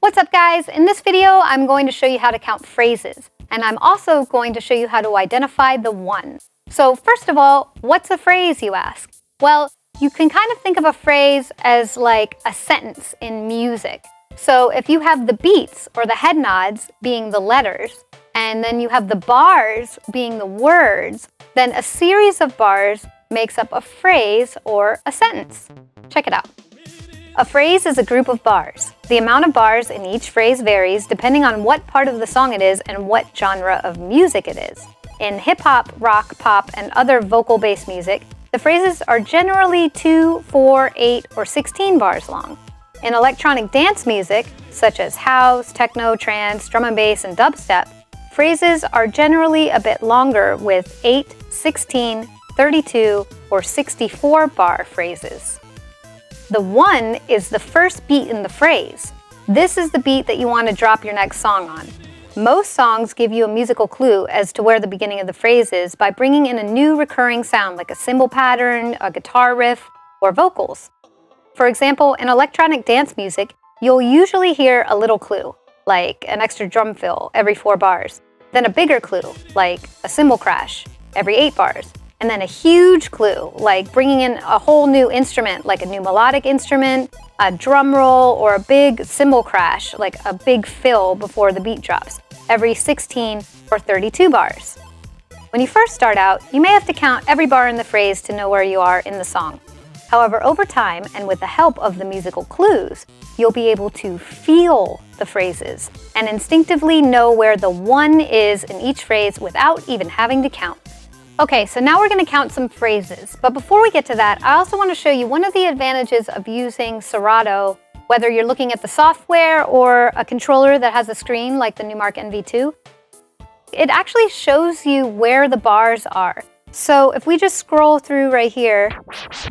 What's up guys? In this video, I'm going to show you how to count phrases, and I'm also going to show you how to identify the one. So first of all, what's a phrase, you ask? Well, you can kind of think of a phrase as like a sentence in music. So if you have the beats or the head nods being the letters, and then you have the bars being the words, then a series of bars makes up a phrase or a sentence. Check it out. A phrase is a group of bars. The amount of bars in each phrase varies depending on what part of the song it is and what genre of music it is. In hip-hop, rock, pop, and other vocal-based music, the phrases are generally 2, 4, 8, or 16 bars long. In electronic dance music, such as house, techno, trance, drum and bass, and dubstep, phrases are generally a bit longer with 8, 16, 32, or 64 bar phrases. The one is the first beat in the phrase. This is the beat that you want to drop your next song on. Most songs give you a musical clue as to where the beginning of the phrase is by bringing in a new recurring sound like a cymbal pattern, a guitar riff, or vocals. For example, in electronic dance music, you'll usually hear a little clue, like an extra drum fill every 4 bars, then a bigger clue, like a cymbal crash every 8 bars, and then a huge clue, like bringing in a whole new instrument, like a new melodic instrument, a drum roll, or a big cymbal crash, like a big fill before the beat drops, every 16 or 32 bars. When you first start out, you may have to count every bar in the phrase to know where you are in the song. However, over time, and with the help of the musical clues, you'll be able to feel the phrases and instinctively know where the one is in each phrase without even having to count. Okay, so now we're going to count some phrases, but before we get to that, I also want to show you one of the advantages of using Serato, whether you're looking at the software or a controller that has a screen like the Numark NVII. It actually shows you where the bars are. So if we just scroll through right here,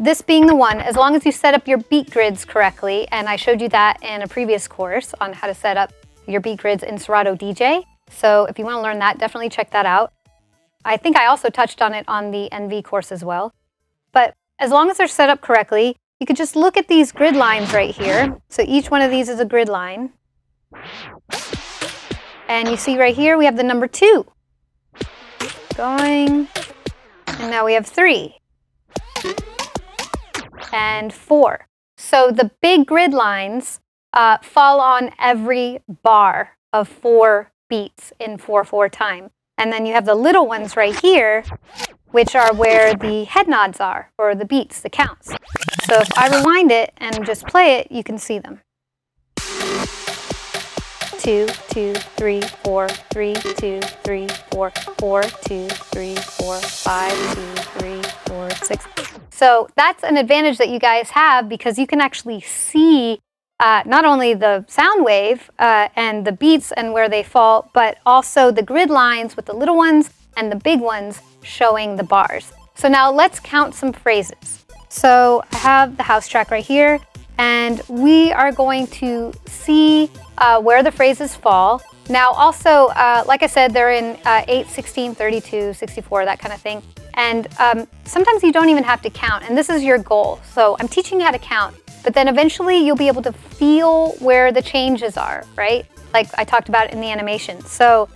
this being the one, as long as you set up your beat grids correctly, and I showed you that in a previous course on how to set up your beat grids in Serato DJ. So if you want to learn that, definitely check that out. I think I also touched on it on the NV course as well. But as long as they're set up correctly, you could just look at these grid lines right here. So each one of these is a grid line. And you see right here, we have the number 2. Going. And now we have 3. And 4. So the big grid lines fall on every bar of 4 beats in 4/4 time. And then you have the little ones right here, which are where the head nods are, or the beats, the counts. So if I rewind it and just play it, you can see them. 2, 2, 3, 4, 3, 2, 3, 4, 4, 2, 3, 4, 5, 2, 3, 4, 6. So that's an advantage that you guys have because you can actually see not only the sound wave and the beats and where they fall, but also the grid lines with the little ones and the big ones showing the bars. So now let's count some phrases. So I have the house track right here, and we are going to see where the phrases fall. Now also, like I said, they're in 8, 16, 32, 64, that kind of thing. And sometimes you don't even have to count, and this is your goal. So I'm teaching you how to count. But then eventually you'll be able to feel where the changes are, right? Like I talked about in the animation. So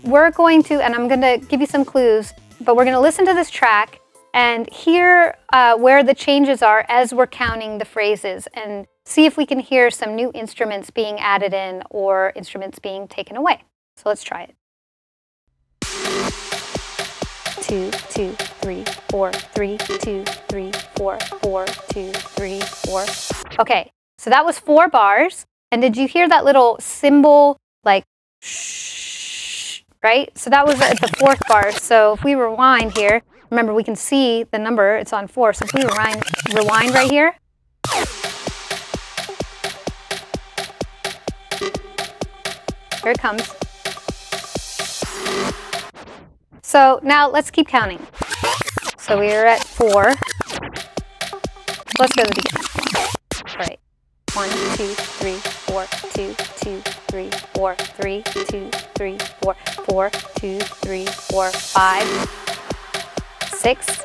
we're going to, and I'm going to give you some clues, but we're going to listen to this track and hear where the changes are as we're counting the phrases and see if we can hear some new instruments being added in or instruments being taken away. So let's try it. 2, 2, 3, 4, 3, 2, 3, 4, 4, 2, 3, 4. Okay, so that was 4 bars. And did you hear that little cymbal, like shh, right? So that was at the 4th bar. So if we rewind here, remember we can see the number, it's on 4. So if we rewind right here. Here it comes. So now let's keep counting. So we are at 4. Let's go to the beginning. Right. 1, 2, 3, 4, 2, 2, 3, 4, 3, 2, 3, 4, 4, 2, 3, 4, 5, 6,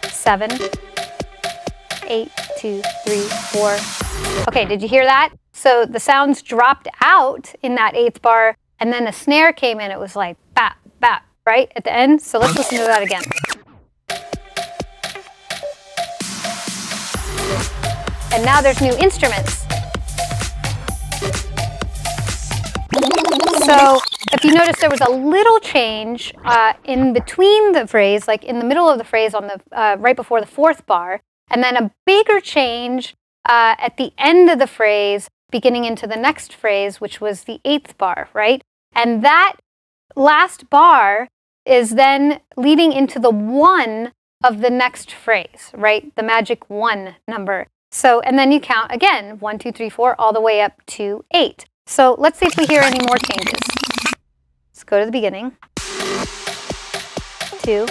7, 8, 2, 3, 4. Okay, did you hear that? So the sounds dropped out in that 8th bar, and then a snare came in. It was like bap, bap, right at the end. So let's listen to that again. And now there's new instruments. So if you notice, there was a little change in between the phrase, like in the middle of the phrase on the right before the 4th bar, and then a bigger change at the end of the phrase, beginning into the next phrase, which was the 8th bar, right? And that last bar is then leading into the 1 of the next phrase, right? The magic 1 number. So, and then you count again, 1, 2, 3, 4, all the way up to 8. So let's see if we hear any more changes. Let's go to the beginning. 2,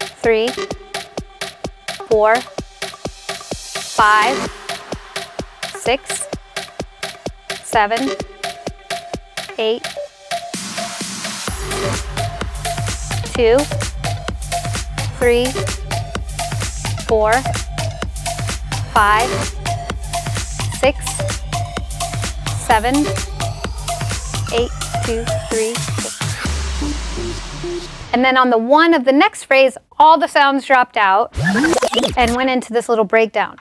3, 4, 5, 6, 7, 8, 2, 3, 4, 5, 6, 7, 8, 2, 3, 4. And then on the 1 of the next phrase, all the sounds dropped out and went into this little breakdown.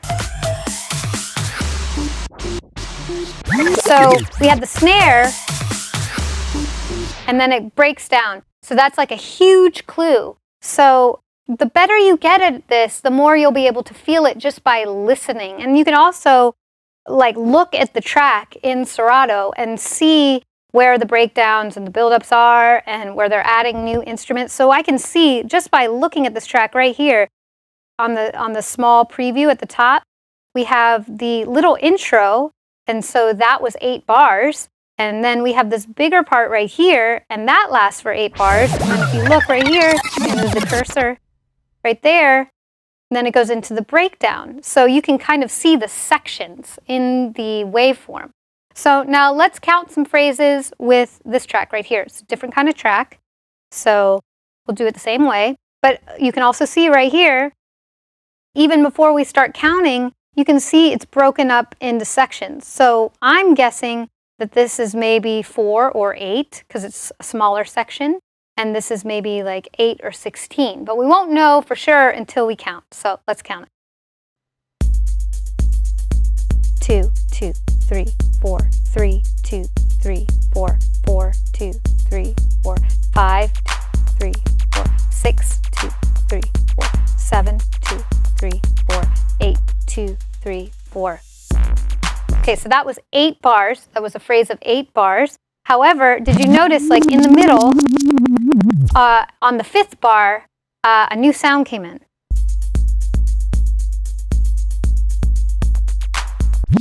So we had the snare, and then it breaks down. So that's like a huge clue. So the better you get at this, the more you'll be able to feel it just by listening. And you can also like look at the track in Serato and see where the breakdowns and the buildups are and where they're adding new instruments. So I can see just by looking at this track right here on the small preview at the top, we have the little intro, and so that was 8 bars. And then we have this bigger part right here, and that lasts for 8 bars. And then if you look right here, you move the cursor right there, and then it goes into the breakdown. So you can kind of see the sections in the waveform. So now let's count some phrases with this track right here. It's a different kind of track, so we'll do it the same way. But you can also see right here, even before we start counting, you can see it's broken up into sections. So I'm guessing that this is maybe 4 or 8 because it's a smaller section, and this is maybe like 8 or 16. But we won't know for sure until we count. So let's count it. 2, 2, 3, 4, 3, 2, 3, 4, 4, 2, 3, 4, 5, 2, 3, 4, 6, 2, 3, 4, 7, 2, 3, 4, 8, 2, 3, 4. Okay, so that was 8 bars. That was a phrase of 8 bars. However, did you notice, like in the middle, on the 5th bar, a new sound came in.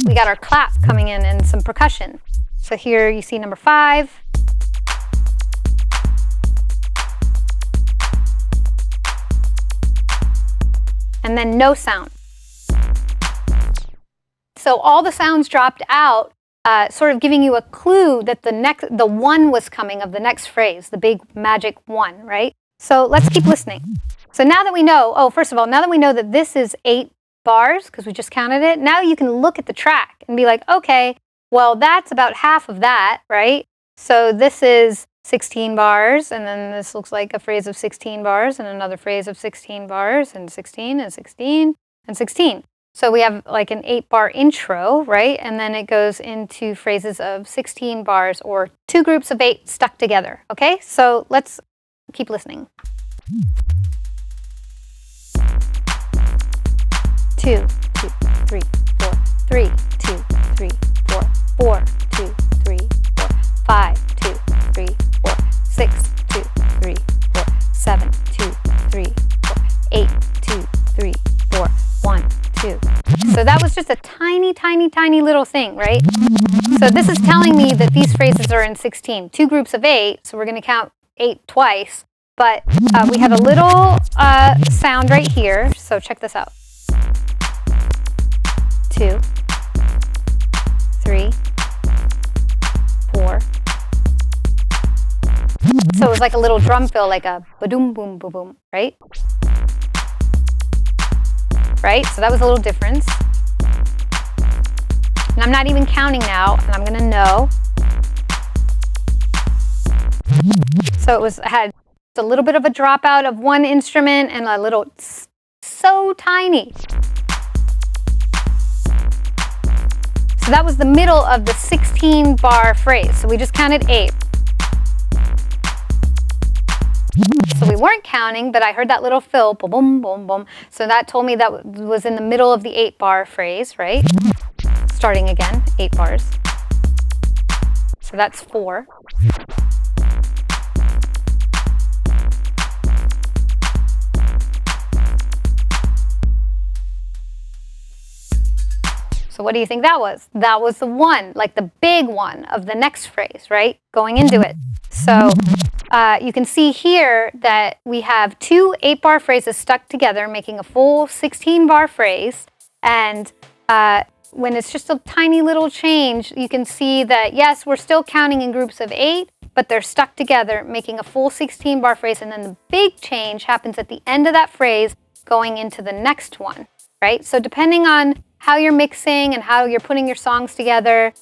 We got our clap coming in and some percussion. So here you see number 5. And then no sound. So all the sounds dropped out, sort of giving you a clue that the 1 was coming of the next phrase, the big magic 1, right? So let's keep listening. So now that we know, first of all, now that we know that this is 8 bars, because we just counted it, now you can look at the track and be like, okay, well, that's about half of that, right? So this is 16 bars, and then this looks like a phrase of 16 bars, and another phrase of 16 bars, and 16, and 16, and 16. So we have like an 8-bar intro, right? And then it goes into phrases of 16 bars or 2 groups of 8 stuck together, okay? So let's keep listening. 2, 2, 3, 4, 3, 2, 3, 4, 4, 2, 3, 4, 5, 2, 3, 4, 6, 2, 3, 4, 7, 2, 3, 4, 8, 2, 3, 4, 1, 2. So that was just a tiny, tiny, tiny little thing, right? So this is telling me that these phrases are in 16. 2 groups of 8, so we're going to count 8 twice. But we have a little sound right here, so check this out. 2, 3, 4. So it was like a little drum fill, like a ba-doom, boom, boom, boom, right? Right? So that was a little difference. And I'm not even counting now, and I'm gonna know. So I had a little bit of a dropout of one instrument and a little, so tiny. So that was the middle of the 16 bar phrase. So we just counted 8. So we weren't counting, but I heard that little fill, boom, boom, boom, boom. So that told me that was in the middle of the 8 bar phrase, right? Starting again, 8 bars. So that's 4. So what do you think that was? That was the one, like the big one of the next phrase, right? Going into it. So you can see here that we have 2 8-bar phrases stuck together, making a full 16-bar phrase. And when it's just a tiny little change, you can see that, yes, we're still counting in groups of 8, but they're stuck together, making a full 16-bar phrase. And then the big change happens at the end of that phrase, going into the next one, right? So depending on how you're mixing and how you're putting your songs together,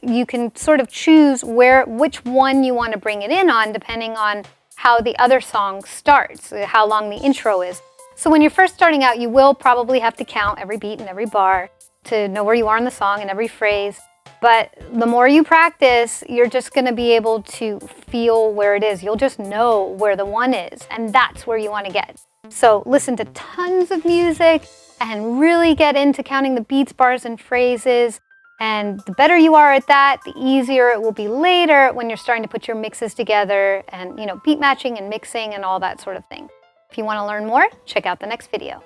you can sort of choose which one you want to bring it in on, depending on how the other song starts, how long the intro is. So when you're first starting out, you will probably have to count every beat and every bar to know where you are in the song and every phrase. But the more you practice, you're just going to be able to feel where it is. You'll just know where the one is, and that's where you want to get. So listen to tons of music and really get into counting the beats, bars, and phrases. And the better you are at that, the easier it will be later when you're starting to put your mixes together and, beat matching and mixing and all that sort of thing. If you want to learn more, check out the next video.